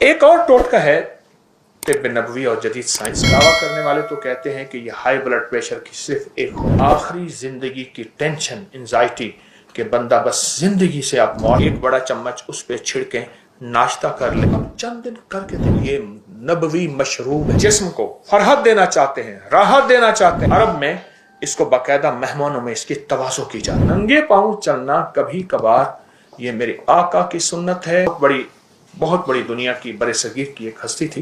एक और टोटका है तिब्ब नबवी और जदीद साइंस। दावा करने वाले तो कहते हैं कि यह हाई ब्लड प्रेशर की सिर्फ एक आखिरी जिंदगी की टेंशन, एंजाइटी कि बंदा बस जिंदगी से आप मौत, एक बड़ा चम्मच उस पर छिड़के नाश्ता कर ले, अब चंद दिन करके दे। ये नबवी मशरूब है, जिस्म को फरहत देना चाहते हैं, राहत देना चाहते हैं। अरब में इसको बाकायदा मेहमानों में इसकी तवाज़ो की जाती है। नंगे पांव चलना कभी कभार ये मेरे आका की सुन्नत है। बहुत बड़ी दुनिया की बड़े सगीर की एक हस्ती थी।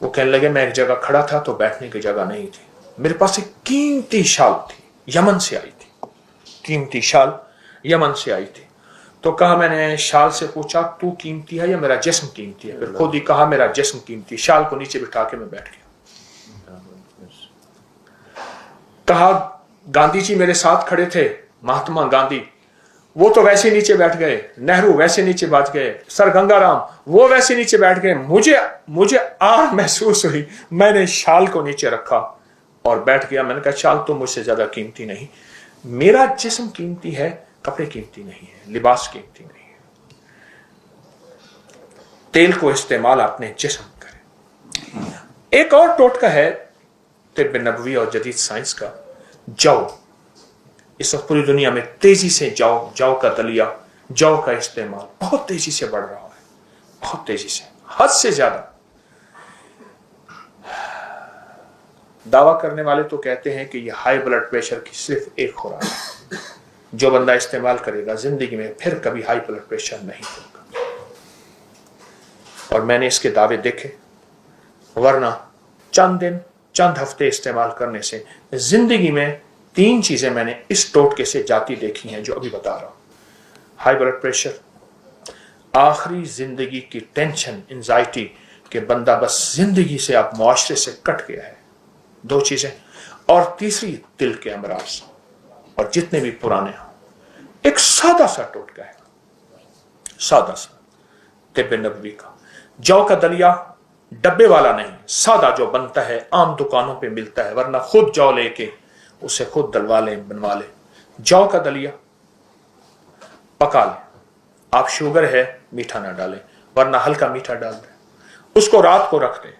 वो कहने लगे मैं एक जगह खड़ा था तो बैठने की जगह नहीं थी, मेरे पास एक कीमती शाल थी, यमन से आई थी, कीमती शाल यमन से आई थी। तो कहा, मैंने शाल से पूछा तू कीमती है या मेरा जिस्म कीमती है? फिर खुद ही कहा मेरा जिस्म कीमती। शाल को नीचे बिठा के मैं बैठ गया। कहा गांधी जी मेरे साथ खड़े थे, महात्मा गांधी, वो तो वैसे नीचे बैठ गए, नेहरू वैसे नीचे बैठ गए, सर गंगाराम वो वैसे नीचे बैठ गए। मुझे आह महसूस हुई, मैंने शाल को नीचे रखा और बैठ गया। मैंने कहा शाल तो मुझसे ज्यादा कीमती नहीं, मेरा जिस्म कीमती है, कपड़े कीमती नहीं है, लिबास कीमती नहीं है। तेल को इस्तेमाल अपने जिस्म करें। एक और टोटका है तिब्ब नबवी और जदीद साइंस का, जौ। इस वक्त पूरी दुनिया में तेजी से जौ का दलिया, जौ का इस्तेमाल बहुत तेजी से बढ़ रहा है, बहुत तेजी से, हद से ज्यादा। दावा करने वाले तो कहते हैं कि यह हाई ब्लड प्रेशर की सिर्फ एक खुराक है, जो बंदा इस्तेमाल करेगा जिंदगी में फिर कभी हाई ब्लड प्रेशर नहीं होगा। और मैंने इसके दावे देखे, वरना चंद दिन चंद हफ्ते इस्तेमाल करने से जिंदगी में 3 चीजें मैंने इस टोटके से जाती देखी हैं जो अभी बता रहा हूं। हाई ब्लड प्रेशर, आखिरी जिंदगी की टेंशन, एंजाइटी कि बंदा बस जिंदगी से आप मुआशरे से कट गया है, 2 चीजें। और तीसरी दिल के अमराज, और जितने भी पुराने हों। एक सादा सा टोटका है, सादा सा तिब्ब नबवी का, जौ का दलिया, डब्बे वाला नहीं, सादा जो बनता है आम दुकानों पे मिलता है, वरना खुद जौ लेके उसे खुद दलवा लें, बनवा लें। जौ का दलिया पका लें, आप शुगर है मीठा ना डालें, वरना हल्का मीठा डाल दें। उसको रात को रख दें,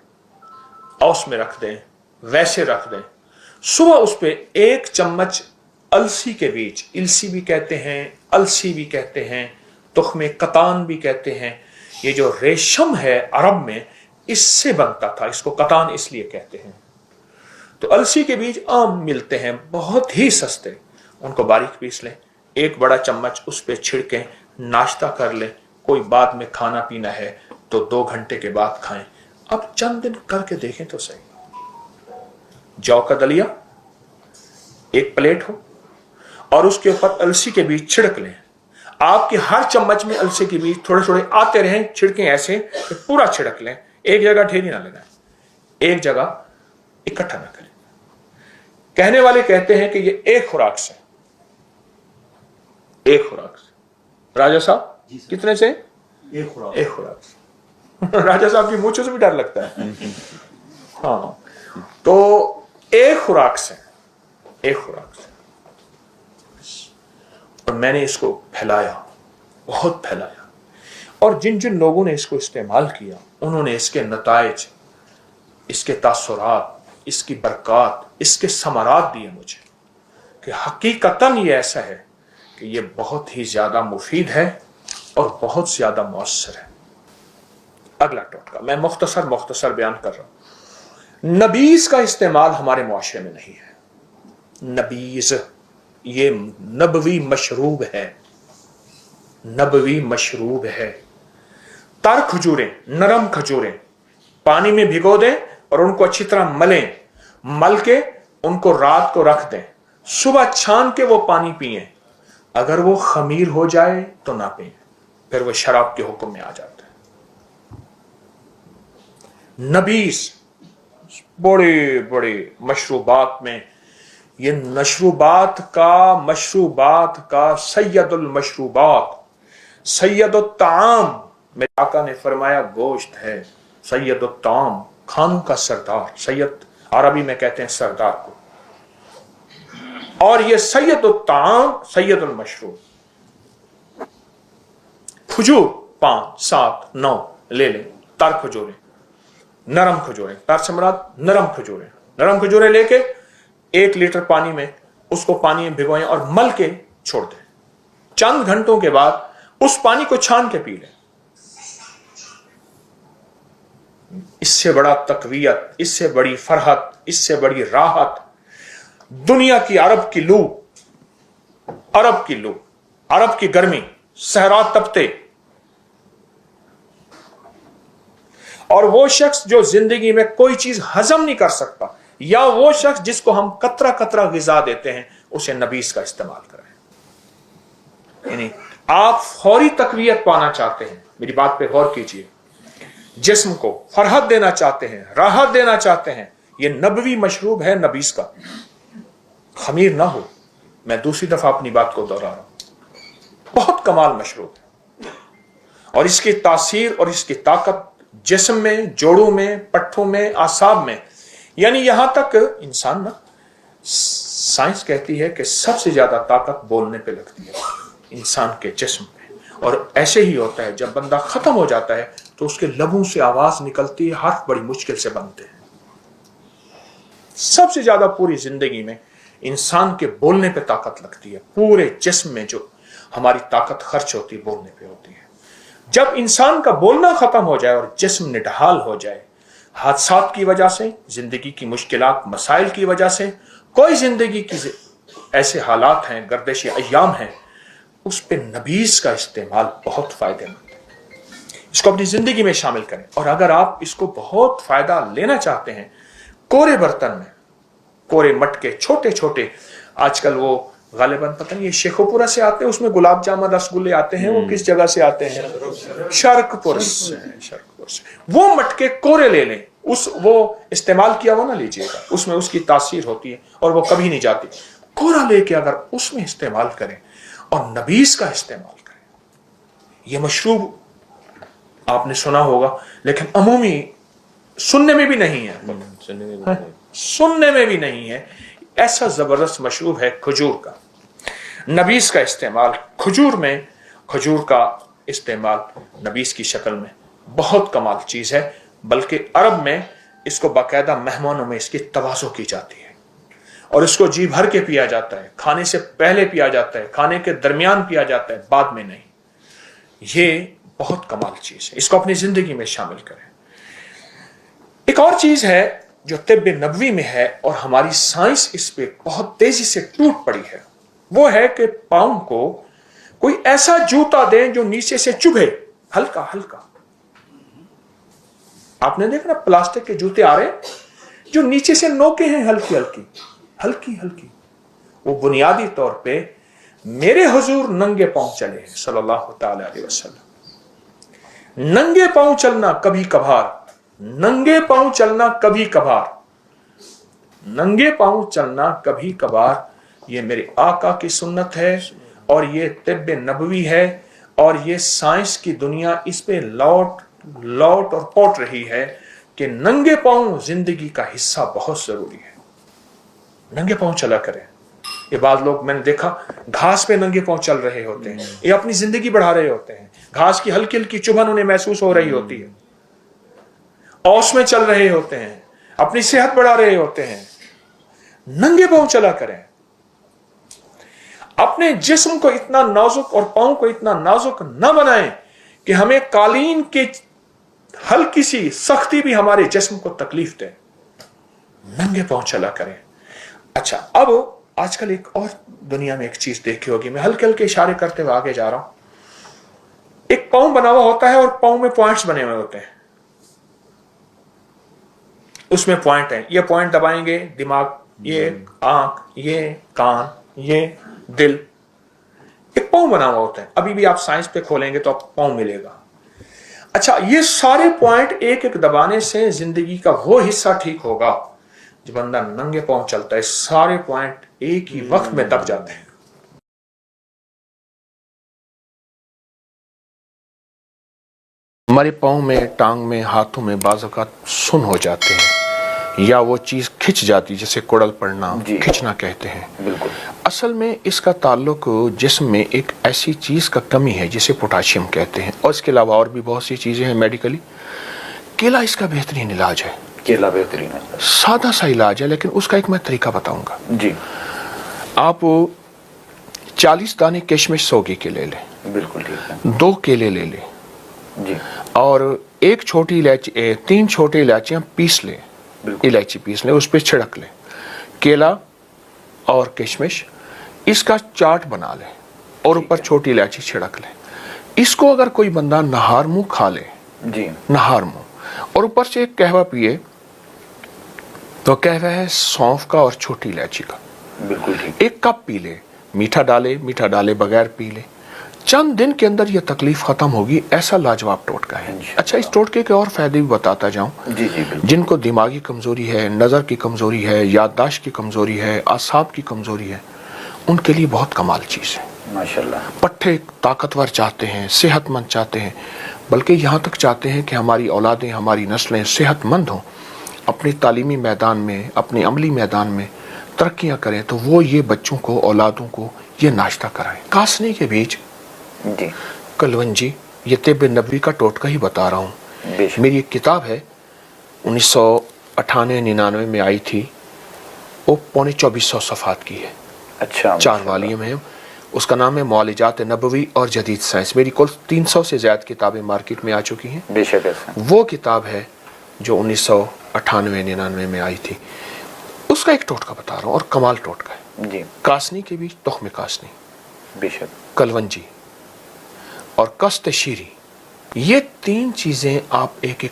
औस में रख दें, वैसे रख दें। सुबह उस पे 1 चम्मच अलसी के बीज, इलसी भी कहते हैं, अलसी भी कहते हैं, तुख्मे कतान भी कहते हैं। ये जो रेशम है अरब में इससे बनता था, इसको कतान इसलिए कहते हैं। तो अलसी के बीज आम मिलते हैं, बहुत ही सस्ते, उनको बारीक पीस लें, 1 बड़ा चम्मच उस पर छिड़कें, नाश्ता कर लें। कोई बाद में खाना पीना है तो 2 घंटे के बाद खाएं। अब चंद दिन करके देखें तो सही। जौ का दलिया 1 प्लेट हो और उसके ऊपर अलसी के बीज छिड़क लें। आपके हर चम्मच में अलसी के बीज थोड़े थोड़े आते रहें, छिड़कें ऐसे कि पूरा छिड़क लें, एक जगह ढेरी ना लगाएं, एक जगह इकट्ठा ना करें। कहने वाले कहते हैं कि ये एक खुराक से, एक खुराक से। राजा साहब कितने से? एक खुराक से। राजा साहब की मूंछों से भी डर लगता है। हाँ, तो एक खुराक से, एक खुराक से। और मैंने इसको फैलाया, बहुत फैलाया, और जिन जिन लोगों ने इसको इस्तेमाल किया उन्होंने इसके नताइज, इसके तासुरात, इसकी बरकत, इसके समरात दिए मुझे कि हकीकतन ये ऐसा है कि ये बहुत ही ज्यादा मुफीद है और बहुत ज्यादा मौसर है। अगला टोटका मैं मुख्तसर बयान कर रहा हूं। नबीज का इस्तेमाल हमारे मुआशरे में नहीं है। नबीज ये नबवी मशरूब है, नबवी मशरूब है। तर खजूरें, नरम खजूरें पानी में भिगो दें और उनको अच्छी तरह मलें, मल के उनको रात को रख दें, सुबह छान के वो पानी पिएं। अगर वो खमीर हो जाए तो ना पिएं, फिर वो शराब के हुक्म में आ जाता है। नबीस बड़े बड़े मशरूबात में, ये मशरूबात का सैयदुल मशरूबात, सैयदुल ताम, मेरे आका ने फरमाया गोश्त है, सैयदुल ताम खानों का सरदार, सैयद अरबी में कहते हैं सरदार को। और ये सैयदुल ताम, सैयदुल मशरूब। खजूर 5, 7, 9 ले लें, तार खजूरें, नरम खजूरें, तार से मुराद नरम खजूरें, नरम खजूरें लेके 1 लीटर पानी में उसको पानी में भिगोएं और मल के छोड़ दें। चंद घंटों के बाद उस पानी को छान के पी लें। इससे बड़ा तकवीयत, इससे बड़ी फरहत, इससे बड़ी राहत दुनिया की अरब की लू, अरब की लू, अरब की गर्मी, सहरा तपते, और वो शख्स जो जिंदगी में कोई चीज हजम नहीं कर सकता, या वो शख्स जिसको हम कतरा कतरा गिजा देते हैं, उसे नबीस का इस्तेमाल करें। यानी आप फौरी तकवीयत पाना चाहते हैं, मेरी बात पे गौर कीजिए, जिस्म को फरहत देना चाहते हैं, राहत देना चाहते हैं, ये नबवी मशरूब है नबीस का। खमीर ना हो, मैं दूसरी दफा अपनी बात को दोहरा रहा हूं, बहुत कमाल मशरूब है, और इसकी तासीर और इसकी ताकत जिस्म में, जोड़ों में, पट्ठों में, आसाब में, यानी यहां तक इंसान ना, साइंस कहती है कि सबसे ज्यादा ताकत बोलने पे लगती है इंसान के जिस्म में। और ऐसे ही होता है, जब बंदा खत्म हो जाता है तो उसके लबों से आवाज निकलती है, हर्फ बड़ी मुश्किल से बनते हैं। सबसे ज्यादा पूरी जिंदगी में इंसान के बोलने पे ताकत लगती है, पूरे जिस्म में जो हमारी ताकत खर्च होती है बोलने पे होती है। जब इंसान का बोलना खत्म हो जाए और जिस्म निढाल हो जाए, हादसात की वजह से, जिंदगी की मुश्किलात मसाइल की वजह से, कोई जिंदगी की ऐसे हालात हैं, गर्दिश अय्याम हैं, उस पे नबीस का इस्तेमाल बहुत फायदेमंद है। इसको अपनी जिंदगी में शामिल करें। और अगर आप इसको बहुत फायदा लेना चाहते हैं, कोरे बर्तन में, कोरे मटके छोटे छोटे, आजकल वो गालिबन पता नहीं ये शेखोपुरा से आते हैं, उसमें गुलाब जामुन रसगुल्ले आते हैं, वो किस जगह से आते हैं? शर्कपुर से। वो मटके कोरे ले लें, वो इस्तेमाल किया हुआ ना लीजिएगा, उसमें उसकी तासीर होती है और वो कभी नहीं जाती। कोरा लेके अगर उसमें इस्तेमाल करें और नबीस का इस्तेमाल करें, ये मशरूब आपने सुना होगा लेकिन अमूमी सुनने में भी नहीं है, सुनने में भी नहीं है। ऐसा जबरदस्त मशरूब है खजूर का। नबीस का इस्तेमाल खजूर में, खजूर का इस्तेमाल नबीस की शक्ल में बहुत कमाल चीज है। बल्कि अरब में इसको बाकायदा मेहमानों में इसकी तवाज़ो की जाती है और इसको जी भर के पिया जाता है। खाने से पहले पिया जाता है, खाने के दरमियान पिया जाता है, बाद में नहीं। ये बहुत कमाल चीज है, इसको अपनी जिंदगी में शामिल करें। एक और चीज है जो तिब्ब नबवी में है और हमारी साइंस इस पे बहुत तेजी से टूट पड़ी है, वो है कि पाँव को कोई ऐसा जूता दें जो नीचे से चुभे, हल्का हल्का। आपने देखा ना प्लास्टिक के जूते आ रहे हैं जो नीचे से नोके हैं, हल्की हल्की हल्की हल्की। वो बुनियादी तौर पे मेरे हुजूर नंगे पांव चले सल्लल्लाहु ताला अलैहि वसल्लम। नंगे पांव चलना कभी कभार, नंगे पांव चलना कभी कभार, नंगे पांव चलना कभी कभार, ये मेरे आका की सुन्नत है और ये तिब्ब नबवी है। और ये साइंस की दुनिया इस पे लौट और पोट रही है कि नंगे पांव जिंदगी का हिस्सा बहुत जरूरी है। नंगे पांव चला करें। ये बाद लोग मैंने देखा घास पे नंगे पांव चल रहे होते हैं, ये अपनी जिंदगी बढ़ा रहे होते हैं। घास की हल्की हल्की चुभन उन्हें महसूस हो रही होती है, औस में चल रहे होते हैं, अपनी सेहत बढ़ा रहे होते हैं। नंगे पांव चला करें। अपने जिस्म को इतना नाजुक और पांव को इतना नाजुक न बनाएं कि हमें कालीन की हल्की सी सख्ती भी हमारे जिस्म को तकलीफ दे। नंगे पांव चला करें। अच्छा, अब आजकल एक और दुनिया में एक चीज देखी होगी, मैं हल्के हल्के इशारे करते हुए आगे जा रहा हूं। एक पांव बना हुआ होता है और पांव में पॉइंट्स बने हुए होते हैं, उसमें पॉइंट है। ये पॉइंट दबाएंगे दिमाग, ये आंख, ये कान, ये दिल, एक पांव बना हुआ होता है। अभी भी आप साइंस पे खोलेंगे तो आप पांव मिलेगा। अच्छा, ये सारे पॉइंट एक एक दबाने से जिंदगी का वो हिस्सा ठीक होगा। जब बंदा नंगे पांव चलता है, सारे पॉइंट एक ही वक्त में दब जाते हैं। हमारे पांव में, टांग में, हाथों में बाज़ औक़ात सुन हो जाते हैं या वो चीज खिंच जाती, जैसे कुड़ल पड़ना, खिंचना कहते हैं। बिल्कुल। असल में इसका ताल्लुक जिस्म में एक ऐसी चीज का कमी है जिसे पोटाशियम कहते हैं, और इसके अलावा और भी बहुत सी चीजें हैं मेडिकली। کیلا اس کا بہترین علاج ہے. کیلا بہترین ہے. سادہ سا علاج ہے لیکن اس کا ایک میں طریقہ بتاؤں گا. جی. آپ 40 دانے کشمش سوگی کے لے لیں. بالکل ٹھیک ہے. 2 کیلے لے لیں. جی. اور 1 چھوٹی الائچی 3 چھوٹی الائچیاں پیس لیں. الائچی پیس لیں, اس پہ چھڑک لیں. کیلا اور کشمش اس کا چاٹ بنا لیں اور اوپر چھوٹی الائچی چھڑک لیں. اس کو اگر کوئی بندہ نہار منہ کھا لے, جی نہار منہ, اور اوپر سے ایک قہوہ پیے تو قہوہ ہے سونف کا اور چھوٹی الائچی کا. بالکل ٹھیک. 1 کپ پی لے, میٹھا ڈالے بغیر پی لے. چند دن کے اندر یہ تکلیف ختم ہوگی. ایسا لاجواب ٹوٹکا ہے. اچھا, اس ٹوٹکے کے اور فائدے بھی بتاتا جاؤں. جی جی بالکل. جن کو دماغی کمزوری ہے, نظر کی کمزوری ہے, یادداشت کی کمزوری ہے, اعصاب کی کمزوری ہے, ان کے لیے بہت کمال چیز ہے. ماشاءاللہ. پٹھے طاقتور چاہتے ہیں, صحت مند چاہتے ہیں, بلکہ یہاں تک چاہتے ہیں کہ ہماری اولادیں, ہماری نسلیں صحت مند ہوں, اپنی تعلیمی میدان میں, اپنی عملی میدان میں ترقیاں کریں, تو وہ یہ بچوں کو, اولادوں کو یہ ناشتہ کرائیں. کاسنی کے بیج, جی, کلونجی, یہ طب نبوی کا ٹوٹکا ہی بتا رہا ہوں. میری ایک کتاب ہے 1998-99 میں آئی تھی, وہ 2400 صفحات کی ہے. اچھا. 4 والیوم ہے. اس کا نام ہے معالجات نبوی اور جدید سائنس. میری کل 300 سے زیادہ کتابیں مارکیٹ میں آ چکی ہیں. بے شک ایسا. وہ کتاب ہے جو 1998-99 میں آئی تھی. اس کا ایک ٹوٹکا بتا رہا ہوں, اور کمال ٹوٹکا ہے. جی. کاسنی کے بیچ, تخم کاسنی, بے شک, کلونجی اور کست شیری, یہ 3 چیزیں آپ ایک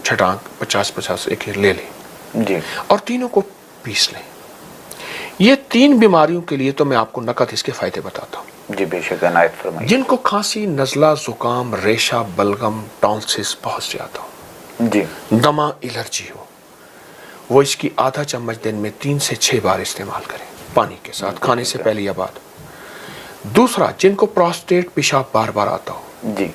چھٹانک 50-50 ایک لے لیں. جی. اور تینوں کو پیس لیں. یہ 3 بیماریوں کے لیے تو میں آپ کو نقد اس کے فائدے بتاتا ہوں. جی بے شک, عنایت فرمائیے. جن کو کھانسی, نزلہ, زکام, ریشہ, بلغم, ٹونسس بہت زیادہ ہو, جی, دمہ, الرجی ہو, وہ اس کی آدھا چمچ دن میں 3 سے 6 بار استعمال کریں, پانی کے ساتھ, کھانے سے پہلے یا بعد. دوسرا, جن کو پراسٹیٹ, پیشاب بار بار آتا ہو, جی,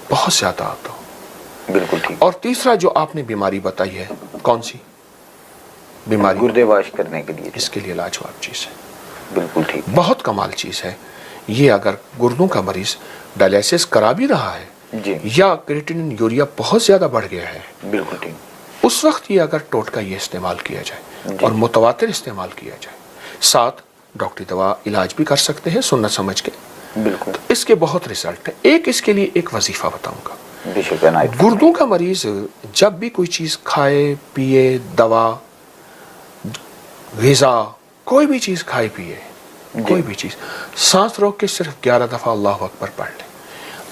بہت زیادہ آتا ہو. بالکل ٹھیک. اور تیسرا جو آپ نے بیماری بتائی ہے, کون سی بیماری؟ گردے واش کرنے کے لیے. اس کے لیے لاجواب چیز ہے. بالکل ٹھیک. بہت کمال چیز ہے یہ. اگر گردوں کا مریض ڈائلیسس کرا بھی رہا ہے, جی, یا کریٹنن یوریا بہت زیادہ بڑھ گیا ہے, بالکل ٹھیک, اس وقت یہ اگر ٹوٹکا یہ استعمال کیا جائے اور متواتر استعمال کیا جائے, ساتھ ڈاکٹری دوا علاج بھی کر سکتے ہیں سنت سمجھ کے, بالکل, تو اس کے بہت رزلٹ ہیں. ایک اس کے لیے ایک وظیفہ بتاؤں گا. بے شک, عنایت. گردوں کا مریض جب بھی کوئی چیز کھائے, پیے, دوا, غذا, کوئی بھی چیز کھائے پیے, کوئی بھی چیز, سانس روک کے صرف 11 دفعہ اللہ اکبر پڑھ لے.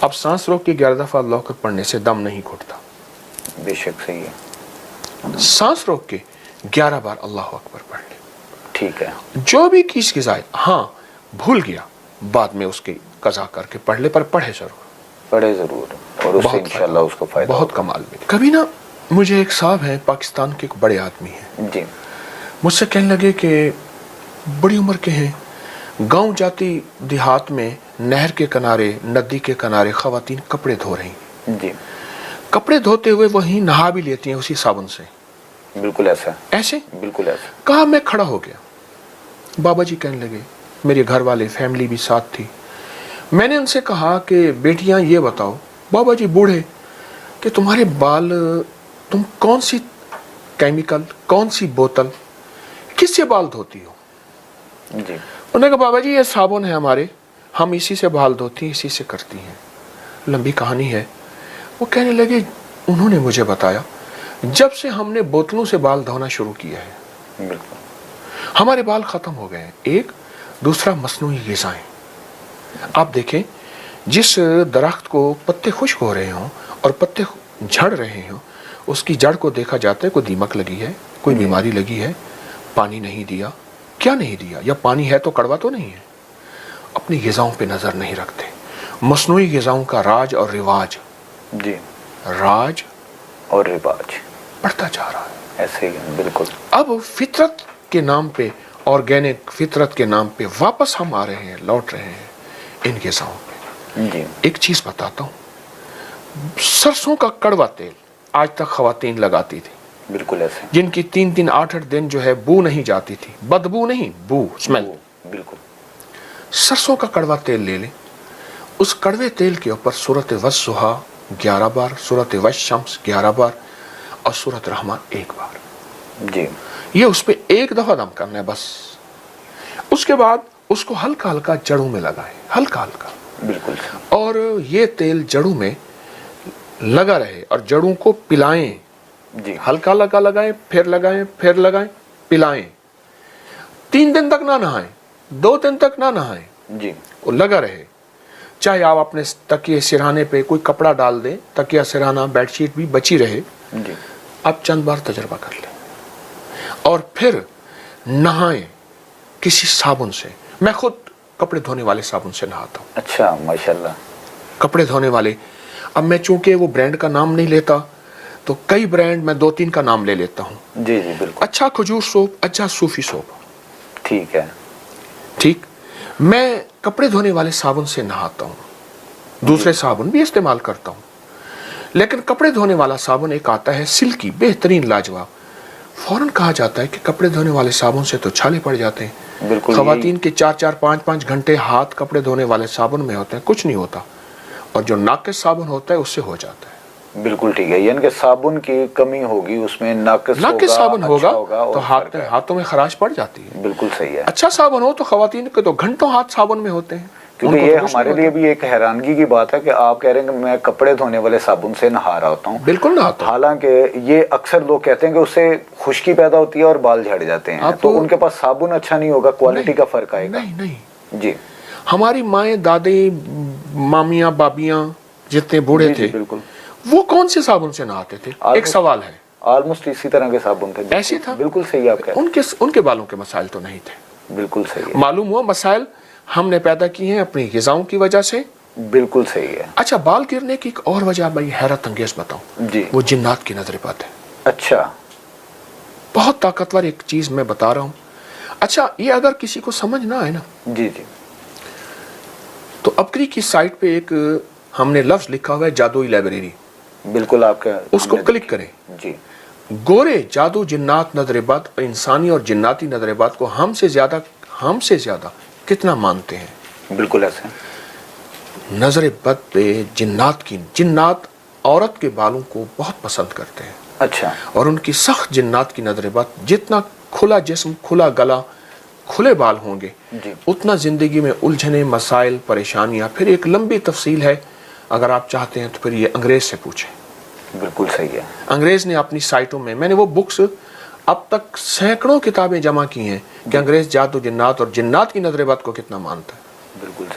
اب سانس روک کے 11 دفعہ اللہ اکبر پڑھنے سے دم نہیں گھٹتا. بے شک صحیح ہے. سانس روک کے 11 بار اللہ اکبر پڑھ لے. ٹھیک ہے. جو بھی چیز کی ذائقہ, ہاں بھول گیا بعد میں اس کی قضا کر کے پڑھ لے, پر پڑھے ضرور, پڑھے ضرور, اور اس سے انشاءاللہ اس کو فائدہ بہت کمال میں. کبھی نا مجھے ایک صاحب ہیں, پاکستان کے ایک بڑے آدمی ہیں, جی, مجھ سے کہنے لگے کہ بڑی عمر کے ہیں, گاؤں جاتی دیہات میں نہر کے کنارے, ندی کے کنارے خواتین کپڑے دھو رہی ہیں. جی, کپڑے دھوتے ہوئے وہیں نہا بھی لیتی ہیں اسی صابن سے. بالکل ایسا, ایسے بالکل ایسا. کہا, میں کھڑا ہو گیا. بابا جی کہنے لگے, میرے گھر والے, فیملی بھی ساتھ تھی. میں نے ان سے کہا کہ بیٹیاں یہ بتاؤ, بابا جی بوڑھے, کہ تمہارے بال, تم کون سی کیمیکل, کون سی بوتل, کس سے بال دھوتی ہو؟ جی, انہوں نے کہا, بابا جی یہ صابن ہے ہمارے, ہم اسی سے بال دھوتی ہیں, اسی سے کرتی ہیں. لمبی کہانی ہے. وہ کہنے لگے, انہوں نے مجھے بتایا, جب سے ہم نے بوتلوں سے بال دھونا شروع کیا ہے, بالکل, ہمارے بال ختم ہو گئے ہیں. ایک دوسرا, مصنوعی غذائیں. آپ دیکھیں, جس درخت کو پتے خشک ہو رہے ہوں اور پتے جھڑ رہے ہوں, اس کی جڑ کو دیکھا جاتا ہے کوئی دیمک لگی ہے, کوئی بیماری لگی ہے, پانی نہیں دیا. کیا نہیں دیا؟ یا پانی ہے تو کڑوا تو نہیں ہے. اپنی غذاؤں پہ نظر نہیں رکھتے. مصنوعی غذاؤں کا راج اور رواج, جی, راج اور رواج بڑھتا جا رہا ہے. ایسے ہی, بالکل. اب فطرت کے نام پہ, آرگینک فطرت کے نام پہ واپس ہم آ رہے ہیں, لوٹ رہے ہیں ان غذاؤں پہ. جی, ایک چیز بتاتا ہوں, سرسوں کا کڑوا تیل آج تک خواتین لگاتی تھی, بالکل ایسے, جن کی 3 8 دن جو ہے بو نہیں جاتی تھی, بدبو نہیں, بو, اسمیل. بالکل. سرسوں کا کڑوا تیل لے لیں, اس کڑوے تیل کے اوپر سورۃ والضحیٰ 11 बार, सूरत वश-शम्स 11 बार और सूरत रहमान 1 बार। जी। ये उस पे एक दफा दम करना है बस। उसके बाद उसको हल्का हल्का जड़ों में लगाएं, हल्का हल्का। बिल्कुल। और ये तेल जड़ों में लगा रहे और जड़ों को पिलाएं। जी। हल्का हल्का लगाएं, फिर लगाएं, पिलाएं। 3 दिन तक ना नहाएं, 2 दिन तक ना नहाएं। जी। वो लगा रहे। चाहे आप अपने तकिए सिरहाने पे कोई कपड़ा डाल दें, तकिया सिरहाना बेडशीट भी बची रहे। जी। आप चंद बार तजर्बा कर लें और फिर नहाएं किसी साबुन से। मैं खुद कपड़े धोने वाले साबुन से नहाता हूँ। अच्छा, माशाल्लाह। कपड़े धोने वाले, अब मैं चूंकि वो ब्रांड का नाम नहीं लेता तो कई ब्रांड मैं 2-3 का नाम ले लेता हूँ। जी जी बिल्कुल। अच्छा खजूर सोप, अच्छा सूफी सोप। ठीक है। ठीक, मैं कपड़े धोने वाले साबुन से नहाता हूँ, दूसरे साबुन भी इस्तेमाल करता हूँ, लेकिन कपड़े धोने वाला साबुन एक आता है सिल्की, बेहतरीन, लाजवाब। फौरन कहा जाता है कि कपड़े धोने वाले साबुन से तो छाले पड़ जाते हैं। बिल्कुल। खवातीन के 4-4, 5-5 घंटे हाथ कपड़े धोने वाले साबुन में होते हैं, कुछ नहीं होता, और जो नाकिस साबुन होता है उससे हो जाता है। बिल्कुल ठीक है, यानी कि साबुन की कमी होगी उसमें, नाकिस साबुन अच्छा होगा तो हाथों में खराश पड़ जाती है। बिल्कुल सही है। अच्छा साबुन हो तो खवातीन के तो घंटों हाथ साबुन में होते हैं। क्योंकि ये हमारे लिए भी एक हैरानगी की बात है कि आप कह रहे हैं कि मैं कपड़े धोने वाले साबुन से नहा रहा होता हूँ। बिल्कुल नहाता हूँ। हालांकि ये अक्सर लोग कहते हैं कि उससे खुश्की पैदा होती है और बाल झड़ जाते हैं, तो उनके पास साबुन अच्छा नहीं होगा, क्वालिटी का फर्क आएगा। नहीं जी। हमारी माएँ, दादी, मामियाँ, बाबियाँ जितने बूढ़े थे, बिल्कुल, वो कौन से साबुन से नहाते थे? एक सवाल है। ऑलमोस्ट इसी तरह के साबुन थे। ऐसे था। बिल्कुल सही आप कह रहे हैं। उनके बालों के मसाइल तो नहीं थे। बिल्कुल सही है। मालूम हुआ मसाइल हमने पैदा किए हैं अपनी ग़िज़ाओं की वजह से। बिल्कुल सही है। अच्छा, बाल गिरने की एक और वजह भाई हैरत अंगेज बताऊं जी। वो जिन्नात की नजर बद है। अच्छा, बहुत ताकतवर एक चीज मैं बता रहा हूं। अच्छा, ये अगर किसी को समझ ना आए ना, जी जी, तो अपकरी की साइट पे एक हमने लफ्ज लिखा हुआ है, जादुई लाइब्रेरी। बिल्कुल, आपका उसको क्लिक करें। जी। गोरे जादू जिन्नात नजर बद और इंसानी और जिन्नाती नजर बद को हमसे ज्यादा कितना मानते हैं? बिल्कुल ऐसे। नजर बद पे जिन्नात औरत के बालों को बहुत पसंद करते हैं। अच्छा। और उनकी सख्त जिन्नात की नजर बद, जितना खुला जिस्म, खुला गला, खुले बाल होंगे, उतना जिंदगी में उलझने, मसाइल, परेशानियां। फिर एक लंबी तफसील है, अगर आप चाहते हैं तो फिर ये अंग्रेज से पूछें। बिल्कुल सही है। अंग्रेज ने अपनी साइटों में, मैंने वो बुक्स अब तक सैकड़ों किताबें जमा की हैं कि अंग्रेज जादू जिन्नात और जिन्नात की नजर बद को कितना मानता है। बिल्कुल।